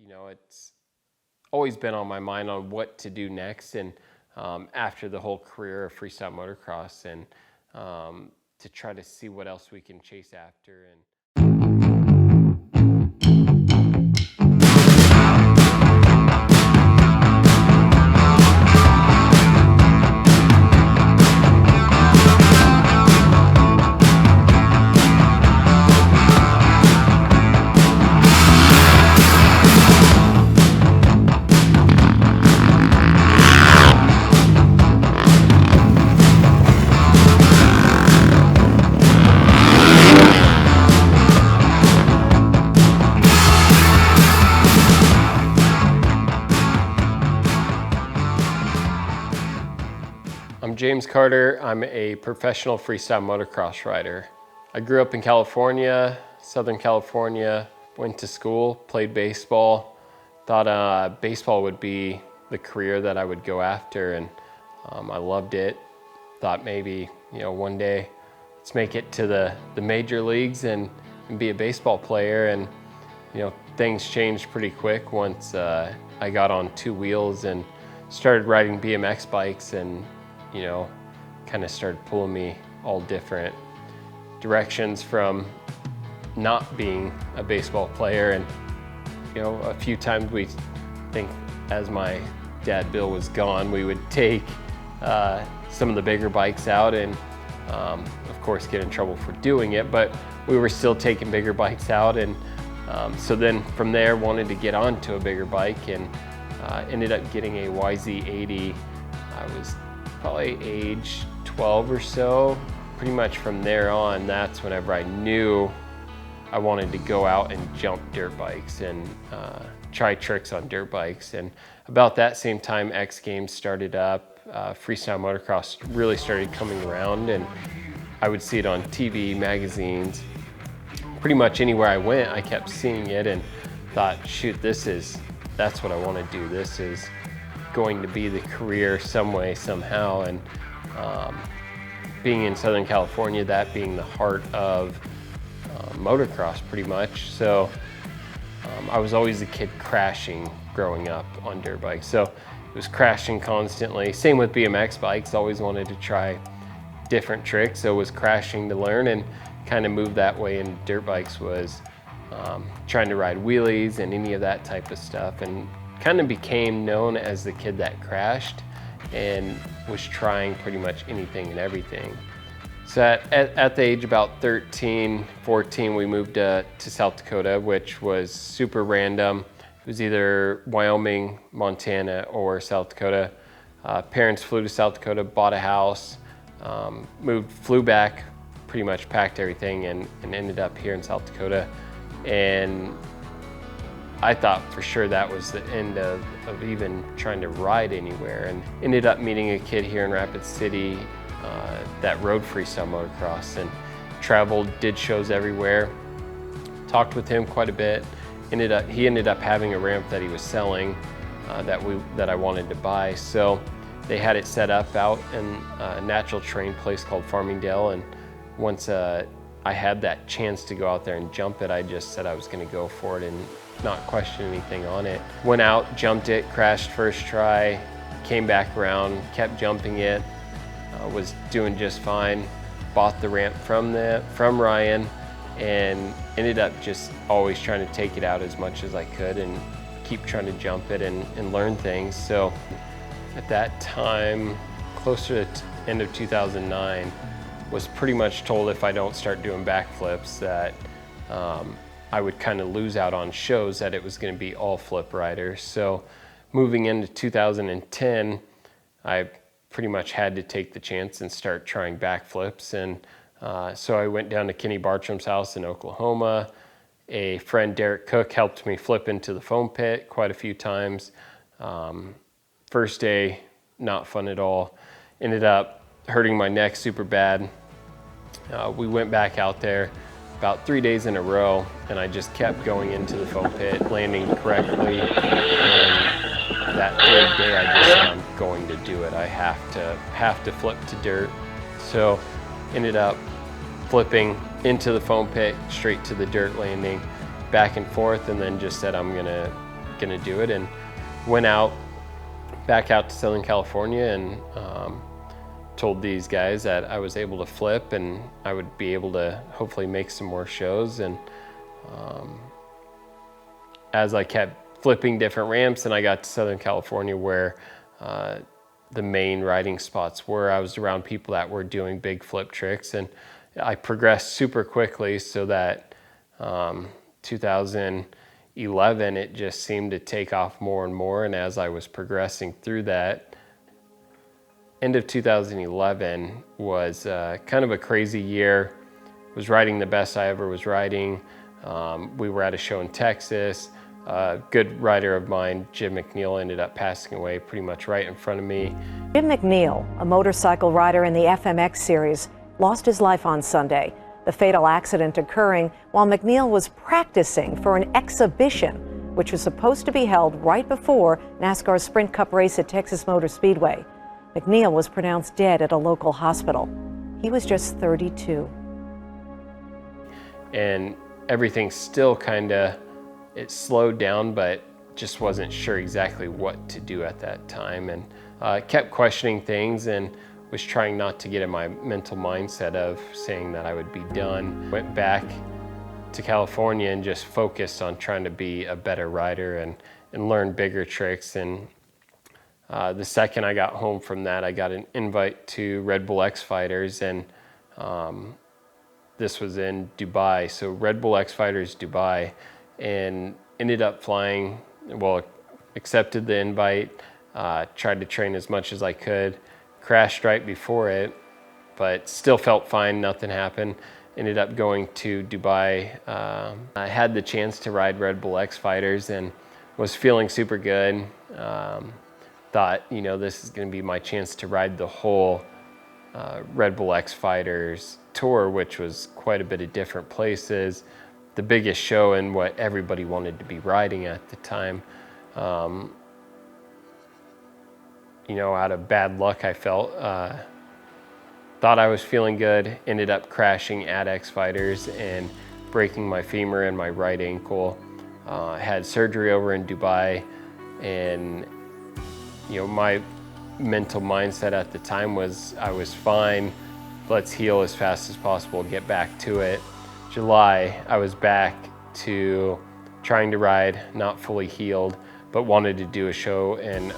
it's always been on my mind on what to do next. And after the whole career of freestyle motocross, and to try to see what else we can chase after. I'm James Carter. I'm a professional freestyle motocross rider. I grew up in California, Southern California, went to school, played baseball, thought baseball would be the career that I would go after, and I loved it. Thought maybe, one day let's make it to the major leagues and be a baseball player. And things changed pretty quick once I got on two wheels and started riding BMX bikes, and kind of started pulling me all different directions from not being a baseball player. And a few times we think, as my dad Bill was gone, we would take some of the bigger bikes out, and of course get in trouble for doing it, but we were still taking bigger bikes out. And so then from there, wanted to get onto a bigger bike, and ended up getting a YZ80. I was probably age 12 or so. Pretty much from there on, that's whenever I knew I wanted to go out and jump dirt bikes and try tricks on dirt bikes. And about that same time, X Games started up. Freestyle motocross really started coming around, and I would see it on TV, magazines. Pretty much anywhere I went, I kept seeing it and thought, shoot, that's what I want to do. This is going to be the career some way, somehow. And being in Southern California, that being the heart of motocross pretty much. So I was always a kid crashing growing up on dirt bikes. So it was crashing constantly. Same with BMX bikes, always wanted to try different tricks. So it was crashing to learn, and kind of moved that way. And dirt bikes was trying to ride wheelies and any of that type of stuff, and kind of became known as the kid that crashed and was trying pretty much anything and everything. So at the age about 13, 14, we moved to South Dakota, which was super random. It was either Wyoming, Montana, or South Dakota. Parents flew to South Dakota, bought a house, flew back, pretty much packed everything, and ended up here in South Dakota. And I thought for sure that was the end of even trying to ride anywhere, and ended up meeting a kid here in Rapid City that rode freestyle motocross and traveled, did shows everywhere. Talked with him quite a bit. He ended up having a ramp that he was selling that I wanted to buy. So they had it set up out in a natural terrain place called Farmingdale, and once I had that chance to go out there and jump it, I just said I was going to go for it and not question anything on it. Went out, jumped it, crashed first try, came back around, kept jumping it, was doing just fine. Bought the ramp from Ryan, and ended up just always trying to take it out as much as I could and keep trying to jump it and learn things. So at that time, closer to end of 2009, was pretty much told if I don't start doing backflips that I would kind of lose out on shows, that it was going to be all flip riders. So moving into 2010, I pretty much had to take the chance and start trying backflips. And so I went down to Kenny Bartram's house in Oklahoma. A friend, Derek Cook, helped me flip into the foam pit quite a few times. First day, not fun at all. Ended up hurting my neck super bad. We went back out there about 3 days in a row, and I just kept going into the foam pit, landing correctly. And that third day, I just said, I'm going to do it. I have to flip to dirt. So ended up flipping into the foam pit, straight to the dirt landing, back and forth, and then just said I'm gonna gonna do it, and went back out to Southern California and told these guys that I was able to flip and I would be able to hopefully make some more shows. And as I kept flipping different ramps and I got to Southern California where the main riding spots were, I was around people that were doing big flip tricks, and I progressed super quickly, so that 2011 it just seemed to take off more and more. And as I was progressing through that, end of 2011 was kind of a crazy year. Was riding the best I ever was riding. We were at a show in Texas. A good rider of mine, Jim McNeil, ended up passing away pretty much right in front of me. Jim McNeil, a motorcycle rider in the FMX series, lost his life on Sunday. The fatal accident occurring while McNeil was practicing for an exhibition, which was supposed to be held right before NASCAR's Sprint Cup race at Texas Motor Speedway. McNeil was pronounced dead at a local hospital. He was just 32. And everything still it slowed down, but just wasn't sure exactly what to do at that time. And kept questioning things and was trying not to get in my mental mindset of saying that I would be done. Went back to California and just focused on trying to be a better rider and learn bigger tricks. And the second I got home from that, I got an invite to Red Bull X Fighters, and this was in Dubai. So Red Bull X Fighters Dubai, and ended up flying, well, accepted the invite, tried to train as much as I could, crashed right before it, but still felt fine, nothing happened. Ended up going to Dubai. I had the chance to ride Red Bull X Fighters and was feeling super good. Thought, this is gonna be my chance to ride the whole Red Bull X Fighters tour, which was quite a bit of different places. The biggest show and what everybody wanted to be riding at the time. Out of bad luck, I felt, thought I was feeling good, ended up crashing at X Fighters and breaking my femur and my right ankle. Had surgery over in Dubai, and my mental mindset at the time was I was fine, let's heal as fast as possible, get back to it. July, I was back to trying to ride, not fully healed, but wanted to do a show in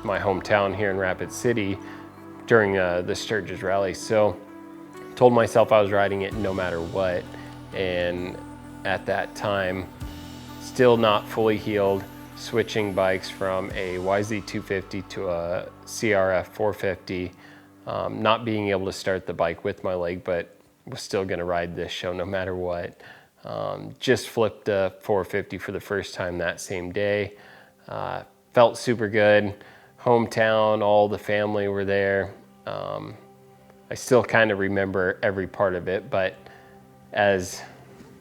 my hometown here in Rapid City during the Sturgis Rally. So told myself I was riding it no matter what. And at that time, still not fully healed, switching bikes from a YZ250 to a CRF 450, not being able to start the bike with my leg, but was still gonna ride this show no matter what. Just flipped a 450 for the first time that same day. Felt super good. Hometown, all the family were there. I still kind of remember every part of it, but as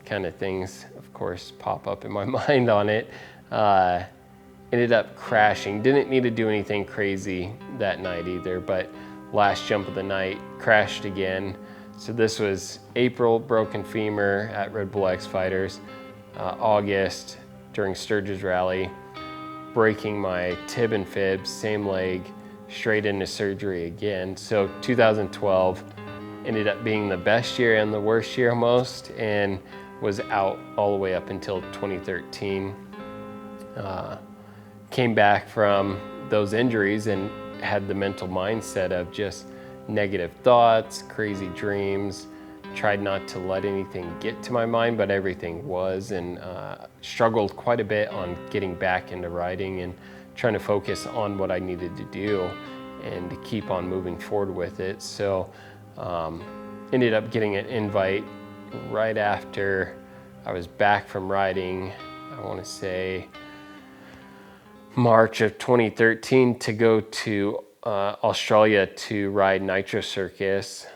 kind of things, of course, pop up in my mind on it, ended up crashing. Didn't need to do anything crazy that night either, but last jump of the night, crashed again. So this was April, broken femur at Red Bull X Fighters. August, during Sturgis Rally, breaking my tib and fib, same leg, straight into surgery again. So 2012 ended up being the best year and the worst year almost, and was out all the way up until 2013. Came back from those injuries and had the mental mindset of just negative thoughts, crazy dreams. Tried not to let anything get to my mind, but everything was, and struggled quite a bit on getting back into riding and trying to focus on what I needed to do and to keep on moving forward with it. So ended up getting an invite right after I was back from riding, I want to say March of 2013, to go to Australia to ride Nitro Circus,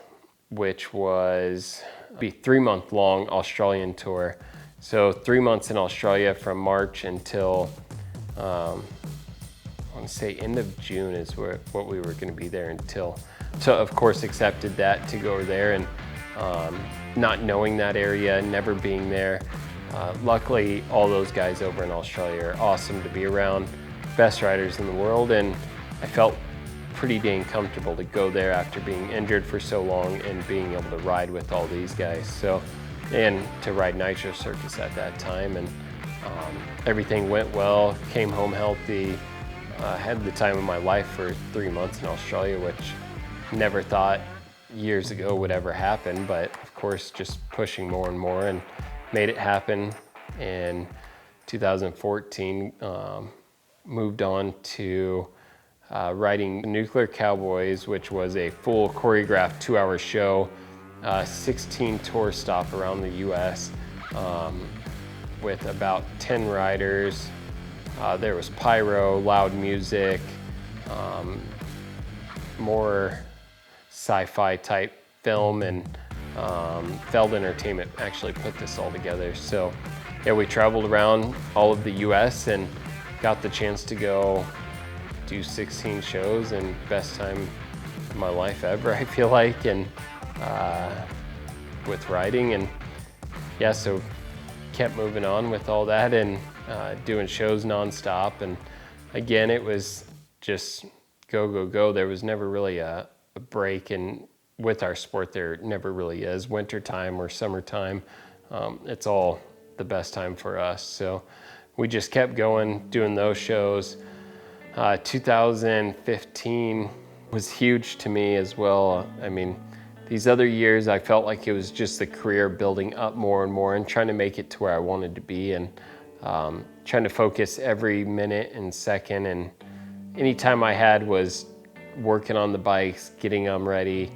which was a 3-month long Australian tour. So 3 months in Australia from March until I want to say end of June is what we were going to be there until. So of course accepted that to go over there, and not knowing that area, never being there, Luckily, all those guys over in Australia are awesome to be around, best riders in the world, and I felt pretty dang comfortable to go there after being injured for so long and being able to ride with all these guys. So, and to ride Nitro Circus at that time, and everything went well, came home healthy, had the time of my life for 3 months in Australia, which never thought years ago would ever happen, but of course just pushing more and more and made it happen. In 2014, moved on to riding Nuclear Cowboys, which was a full choreographed 2-hour show, 16 tour stop around the US with about 10 riders. There was pyro, loud music, more sci-fi type film, and Feld Entertainment actually put this all together. So yeah, we traveled around all of the US and got the chance to go do 16 shows, and best time of my life ever, I feel like, and with riding. And yeah, so kept moving on with all that and doing shows nonstop. And again, it was just go, go, go. There was never really a break, and with our sport there never really is. Wintertime or summertime, it's all the best time for us. So we just kept going, doing those shows. 2015 was huge to me as well. I mean, these other years I felt like it was just the career building up more and more and trying to make it to where I wanted to be, and trying to focus every minute and second, and any time I had was working on the bikes, getting them ready,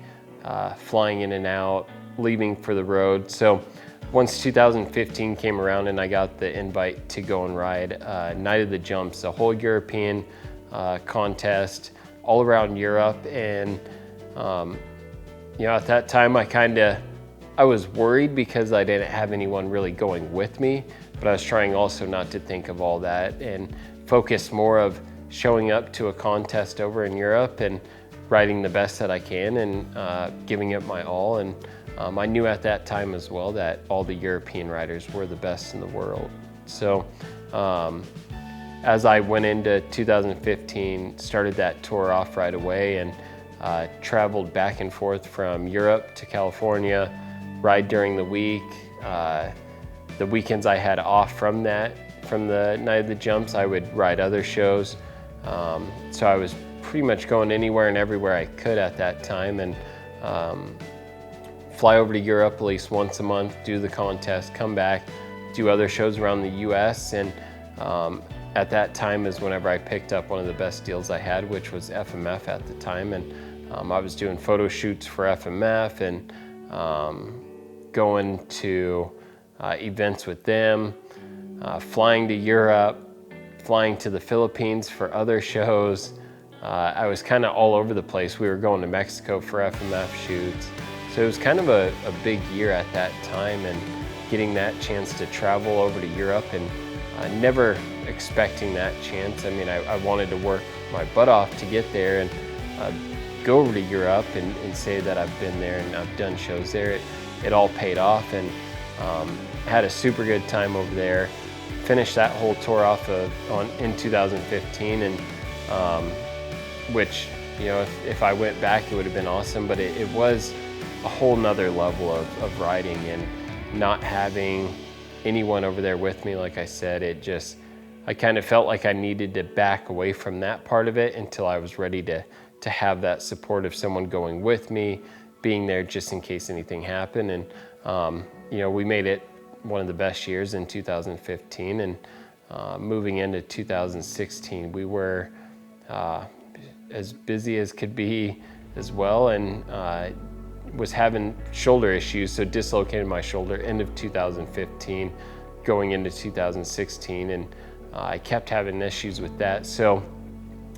flying in and out, leaving for the road. So once 2015 came around and I got the invite to go and ride Night of the Jumps, a whole European contest all around Europe. And you know, at that time I was worried because I didn't have anyone really going with me, but I was trying also not to think of all that and focus more of showing up to a contest over in Europe and riding the best that I can and giving it my all. And I knew at that time as well that all the European riders were the best in the world. So as I went into 2015, started that tour off right away, and traveled back and forth from Europe to California, ride during the week. The weekends I had off from the Night of the Jumps, I would ride other shows. So I was pretty much going anywhere and everywhere I could at that time, and fly over to Europe at least once a month, do the contest, come back, do other shows around the US. And at that time is whenever I picked up one of the best deals I had, which was FMF at the time. And I was doing photo shoots for FMF and going to events with them, flying to Europe, flying to the Philippines for other shows. I was kind of all over the place. We were going to Mexico for FMF shoots. So it was kind of a big year at that time, and getting that chance to travel over to Europe, and never expecting that chance. I mean, I wanted to work my butt off to get there and go over to Europe and say that I've been there and I've done shows there. It all paid off, and had a super good time over there. Finished that whole tour off in 2015, and which, you know, if I went back, it would have been awesome, but it was a whole nother level of riding, and not having anyone over there with me. Like I said, I kind of felt like I needed to back away from that part of it until I was ready to have that support of someone going with me, being there just in case anything happened. And you know, we made it one of the best years in 2015, and moving into 2016, we were as busy as could be as well, and was having shoulder issues, so dislocated my shoulder end of 2015 going into 2016, and I kept having issues with that. So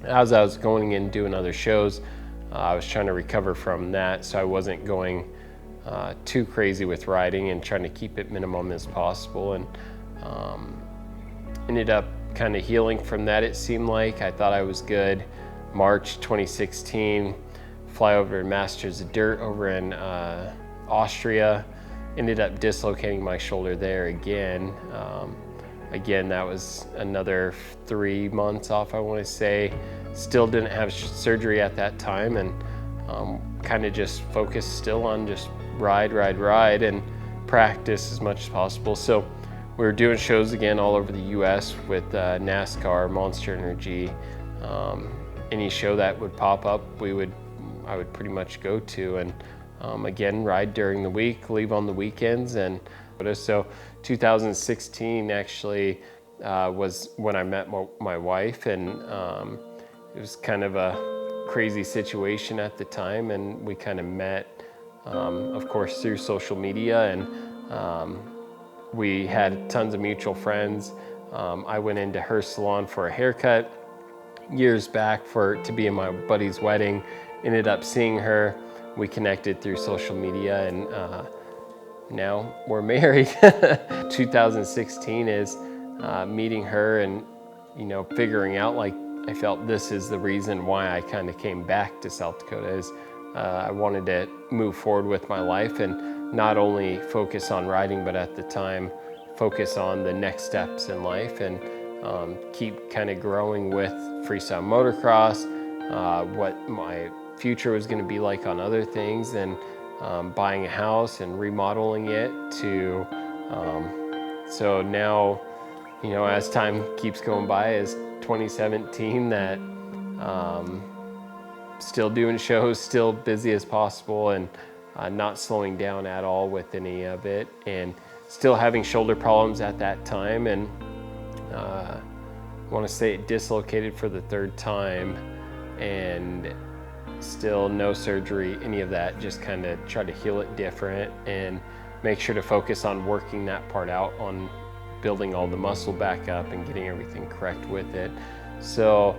as I was going in doing other shows, I was trying to recover from that, so I wasn't going too crazy with riding and trying to keep it minimum as possible, and ended up kind of healing from that. It seemed like I thought I was good. March 2016, fly over to Masters of Dirt over in Austria, ended up dislocating my shoulder there again. Again, that was another 3 months off, I want to say. Still didn't have surgery at that time, and kind of just focused still on just ride and practice as much as possible. So we were doing shows again all over the US with NASCAR, Monster Energy. Any show that would pop up, I would pretty much go to, and again, ride during the week, leave on the weekends. And so 2016 actually was when I met my wife, and it was kind of a crazy situation at the time, and we kind of met, of course, through social media, and we had tons of mutual friends. I went into her salon for a haircut years back to be in my buddy's wedding. Ended up seeing her. We connected through social media, and now we're married. 2016 is meeting her, and figuring out, like, I felt this is the reason why I kind of came back to South Dakota. Is I wanted to move forward with my life and not only focus on riding, but at the time focus on the next steps in life, and keep kind of growing with freestyle motocross, what my future was going to be like on other things, and buying a house and remodeling it to so now, as time keeps going by, is 2017 that still doing shows, still busy as possible, and not slowing down at all with any of it, and still having shoulder problems at that time, and I want to say it dislocated for the 3rd time, and still no surgery, any of that. Just kind of try to heal it different and make sure to focus on working that part out, on building all the muscle back up and getting everything correct with it. So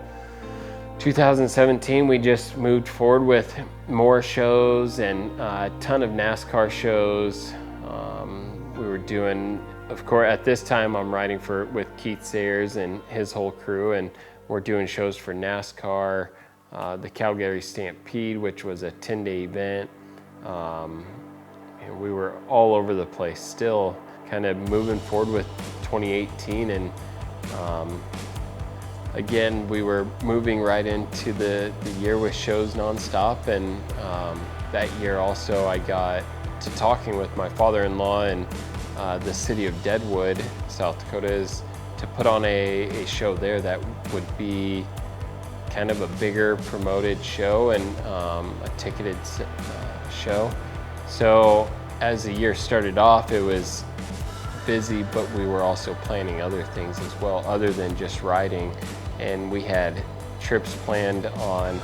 2017, we just moved forward with more shows and a ton of NASCAR shows. We were doing, of course, at this time I'm riding with Keith Sayers and his whole crew, and we're doing shows for NASCAR, the Calgary Stampede, which was a 10-day event. And we were all over the place, still kind of moving forward with 2018, and again, we were moving right into the year with shows nonstop, and that year also I got to talking with my father-in-law in the city of Deadwood, South Dakota, is to put on a show there that would be kind of a bigger promoted show and a ticketed show. So as the year started off, it was busy, but we were also planning other things as well, other than just riding. And we had trips planned on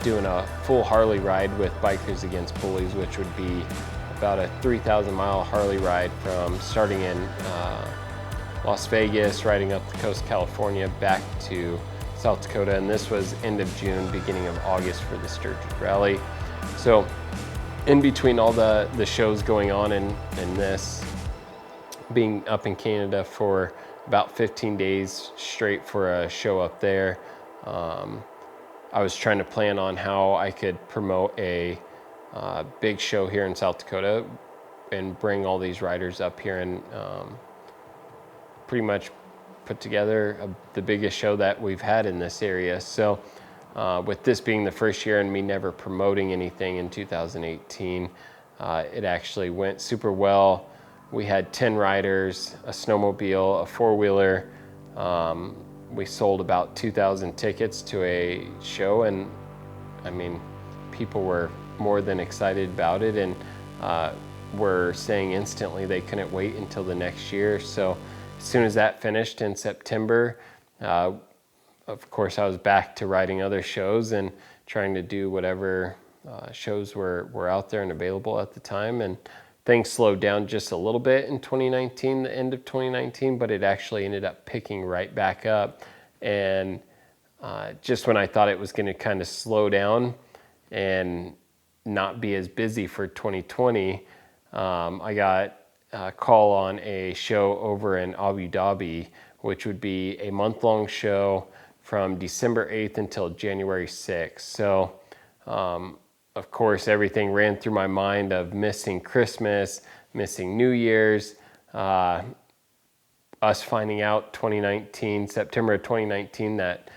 doing a full Harley ride with Bikers Against Bullies, which would be about a 3,000-mile Harley ride from starting in Las Vegas, riding up the coast of California, back to South Dakota. And this was end of June, beginning of August for the Sturgis Rally. So in between all the shows going on and this, being up in Canada for about 15 days straight for a show up there, I was trying to plan on how I could promote a big show here in South Dakota and bring all these riders up here and pretty much put together the biggest show that we've had in this area. So with this being the first year and me never promoting anything in 2018, it actually went super well. We had 10 riders, a snowmobile, a four-wheeler. We sold about 2,000 tickets to a show, and I mean, people were more than excited about it, and were saying instantly they couldn't wait until the next year. So as soon as that finished in September, of course I was back to riding other shows and trying to do whatever shows were out there and available at the time. And things slowed down just a little bit in 2019, the end of 2019, but it actually ended up picking right back up. And just when I thought it was going to kind of slow down and not be as busy for 2020, I got a call on a show over in Abu Dhabi, which would be a month-long show from December 8th until January 6th. So of course, everything ran through my mind of missing Christmas, missing New Year's, us finding out September of 2019 that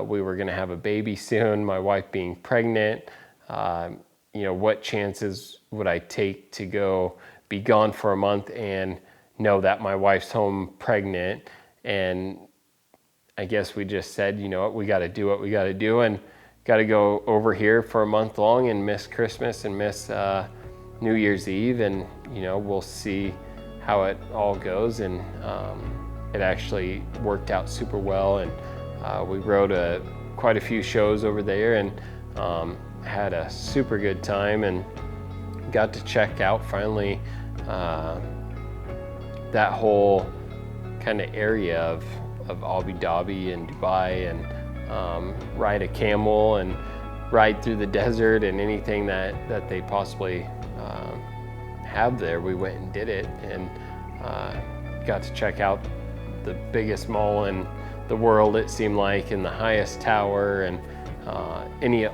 we were going to have a baby soon, my wife being pregnant. What chances would I take to go be gone for a month and know that my wife's home pregnant? And I guess we just said, you know what, we got to do what we got to do, and got to go over here for a month long and miss Christmas and miss New Year's Eve, and we'll see how it all goes. And it actually worked out super well, and we wrote quite a few shows over there, and had a super good time, and got to check out finally that whole kind of area of Abu Dhabi and Dubai, and ride a camel and ride through the desert, and anything that they possibly have there. We went and did it, and got to check out the biggest mall in the world, it seemed like, and the highest tower, and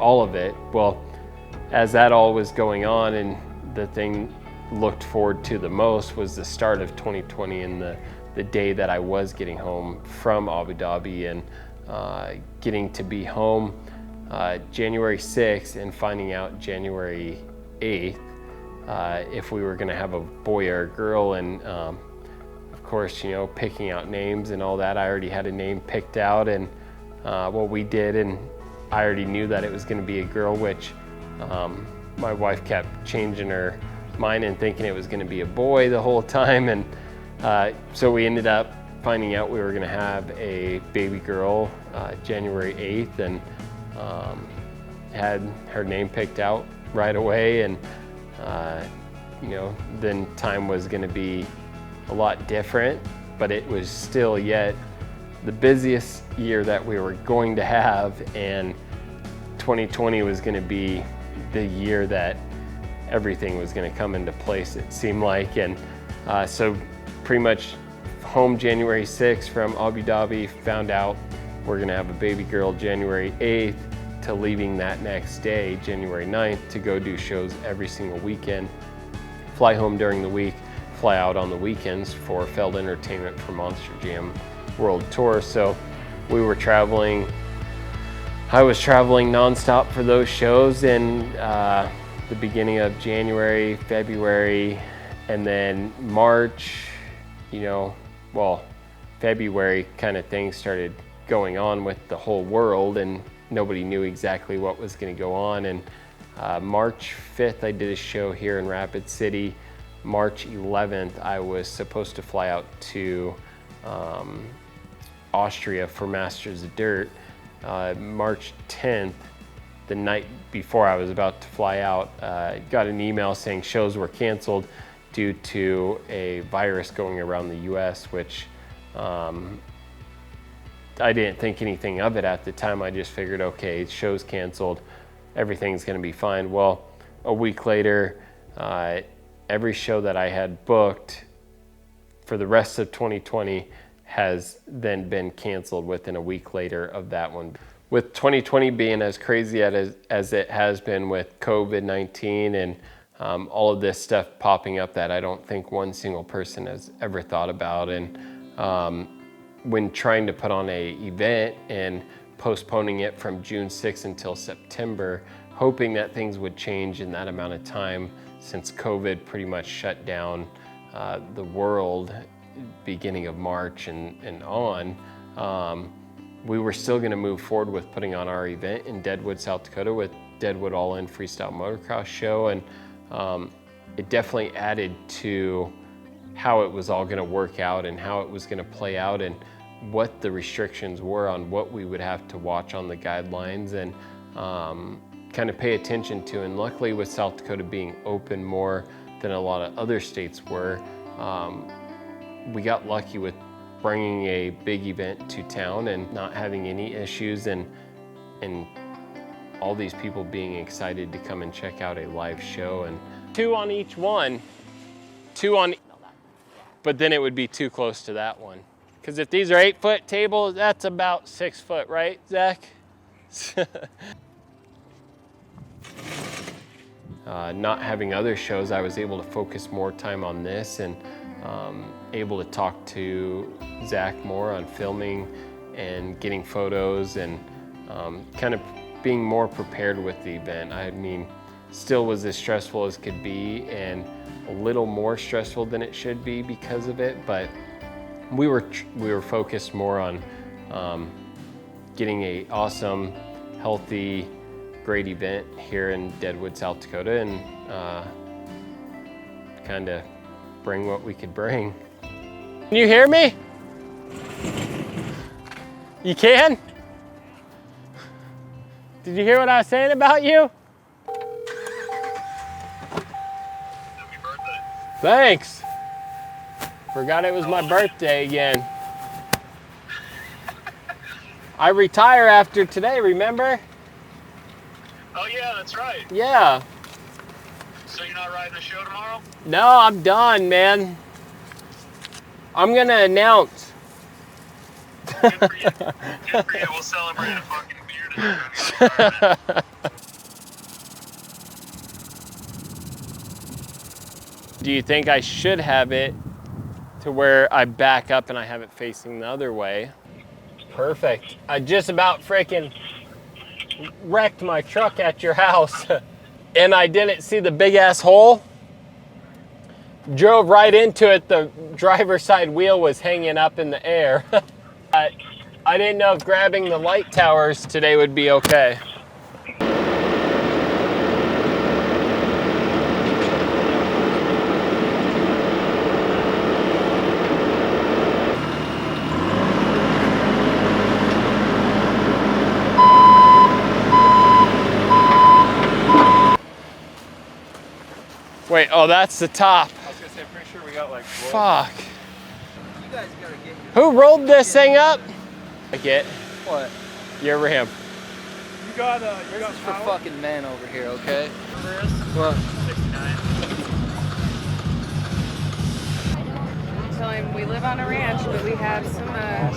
all of it. Well, as that all was going on, and the thing looked forward to the most was the start of 2020, and the day that I was getting home from Abu Dhabi, and getting to be home January 6th and finding out January 8th if we were going to have a boy or a girl. And of course, picking out names and all that, I already had a name picked out, and we did, and I already knew that it was going to be a girl, which my wife kept changing her mind and thinking it was going to be a boy the whole time. And so we ended up finding out we were going to have a baby girl January 8th, and had her name picked out right away. And then time was going to be a lot different, but it was still yet the busiest year that we were going to have, and 2020 was going to be the year that everything was going to come into place, it seemed like. And so pretty much home January 6th from Abu Dhabi, found out we're going to have a baby girl January 8th, to leaving that next day, January 9th, to go do shows every single weekend, fly home during the week, fly out on the weekends for Feld Entertainment for Monster Jam World Tour. So we were traveling, I was traveling nonstop for those shows in the beginning of January, February, and then March, February kind of things started going on with the whole world, and nobody knew exactly what was going to go on. And March 5th, I did a show here in Rapid City. March 11th, I was supposed to fly out to Austria for Masters of Dirt. March 10th, the night before I was about to fly out, got an email saying shows were canceled due to a virus going around the US, which I didn't think anything of it at the time. I just figured, okay, show's canceled, everything's gonna be fine. Well, a week later, every show that I had booked for the rest of 2020 has then been canceled within a week later of that one. With 2020 being as crazy as it has been with COVID-19 and all of this stuff popping up that I don't think one single person has ever thought about. And when trying to put on an event and postponing it from June 6th until September, hoping that things would change in that amount of time, since COVID pretty much shut down the world beginning of March and on, we were still going to move forward with putting on our event in Deadwood, South Dakota with Deadwood All In Freestyle Motocross Show. And it definitely added to how it was all going to work out and how it was going to play out, and what the restrictions were on what we would have to watch on the guidelines and kind of pay attention to. And luckily, with South Dakota being open more than a lot of other states were, we got lucky with bringing a big event to town and not having any issues, and all these people being excited to come and check out a live show. And 2 on each one, 2 on, but then it would be too close to that one. Because if these are 8-foot tables, that's about 6 foot, right, Zach? not having other shows, I was able to focus more time on this and able to talk to Zach more on filming and getting photos and kind of being more prepared with the event. I mean, still was as stressful as could be and a little more stressful than it should be because of it, but we were focused more on getting a awesome, healthy, great event here in Deadwood, South Dakota, and kind of bring what we could bring. Can you hear me? You can? Did you hear what I was saying about you? Happy birthday. Thanks. Forgot it was my birthday again. I retire after today, remember? Oh yeah, that's right. Yeah. So you're not riding the show tomorrow? No, I'm done, man. I'm gonna announce. Good for you. Good for you. We'll celebrate a fucking beer today. Do you think I should have it to where I back up and I have it facing the other way? Perfect. I just about freaking wrecked my truck at your house and I didn't see the big ass hole. Drove right into it. The driver's side wheel was hanging up in the air. I didn't know if grabbing the light towers today would be okay. Wait, oh, that's the top. I was gonna say, I'm pretty sure we got like. Fuck. You guys gotta get Who rolled this thing up? I get what? your ramp. You got you got for fucking men over here, okay? What? 69. Tell him we live on a ranch, but we have some.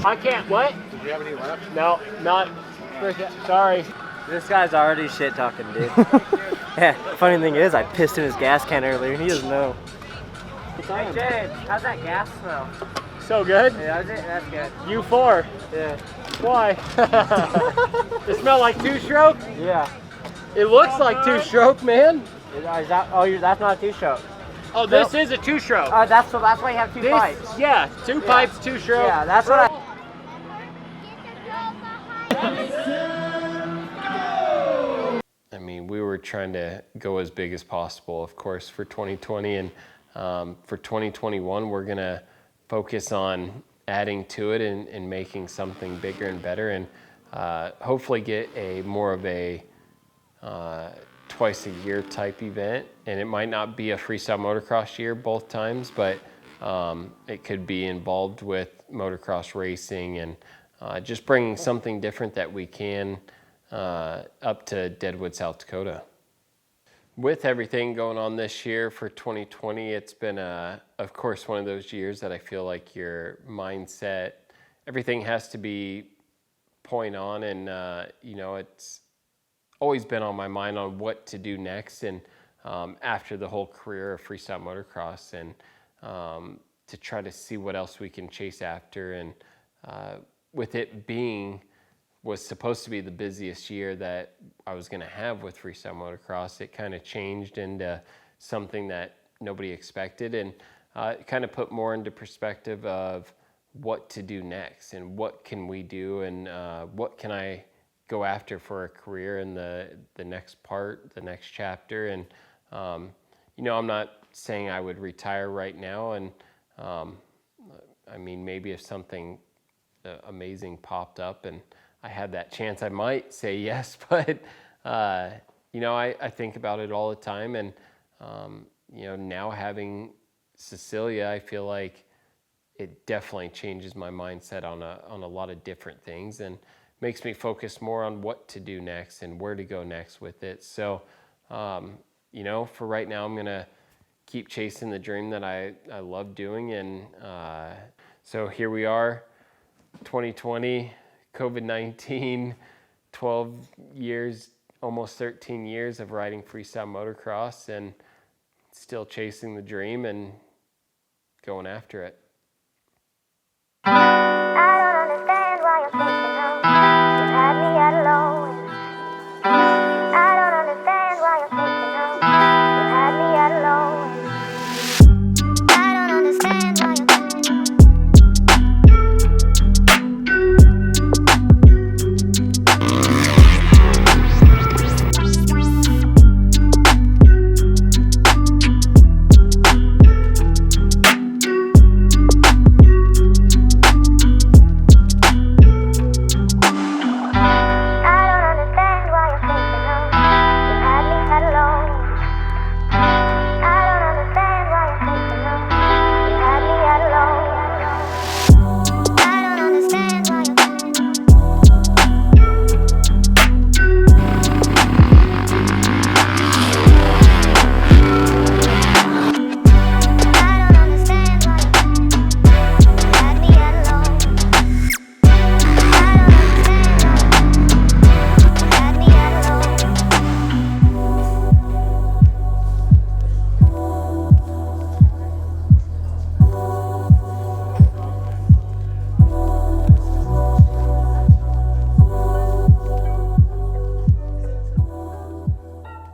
I can't, what? Did you have any left? No, not, sorry. This guy's already shit talking, dude. Yeah, funny thing is, I pissed in his gas can earlier and he doesn't know. Hey James, how's that gas smell? So good? Yeah, that's good. U4. Yeah. Why? It smell like two-stroke? Yeah. It looks like two-stroke, man. Is that, that's not a two-stroke. Oh, this is a two-stroke. That's why you have two pipes. Yeah, two pipes, two-stroke. Yeah, that's what I... I mean, we were trying to go as big as possible, of course, for 2020. And for 2021, we're going to focus on adding to it and making something bigger and better, and hopefully get a more of a twice a year type event. And it might not be a freestyle motocross year both times, but it could be involved with motocross racing and just bringing something different that we can up to Deadwood, South Dakota. With everything going on this year for 2020, it's been, of course, one of those years that I feel like your mindset, everything has to be point on, and you know, it's always been on my mind on what to do next, and after the whole career of freestyle motocross, and to try to see what else we can chase after, and with it being was supposed to be the busiest year that I was going to have with freestyle motocross, it kind of changed into something that nobody expected, and it kind of put more into perspective of what to do next and what can we do, and what can I go after for a career in the next part, the next chapter. And you know, I'm not saying I would retire right now, and I mean, maybe if something amazing popped up and I had that chance, I might say yes, but you know, I think about it all the time, and you know, now having Cecilia, I feel like it definitely changes my mindset on a lot of different things, and makes me focus more on what to do next and where to go next with it. So you know, for right now, I'm gonna keep chasing the dream that I love doing, and so here we are, 2020, COVID-19, 12 years almost 13 years of riding freestyle motocross and still chasing the dream and going after it.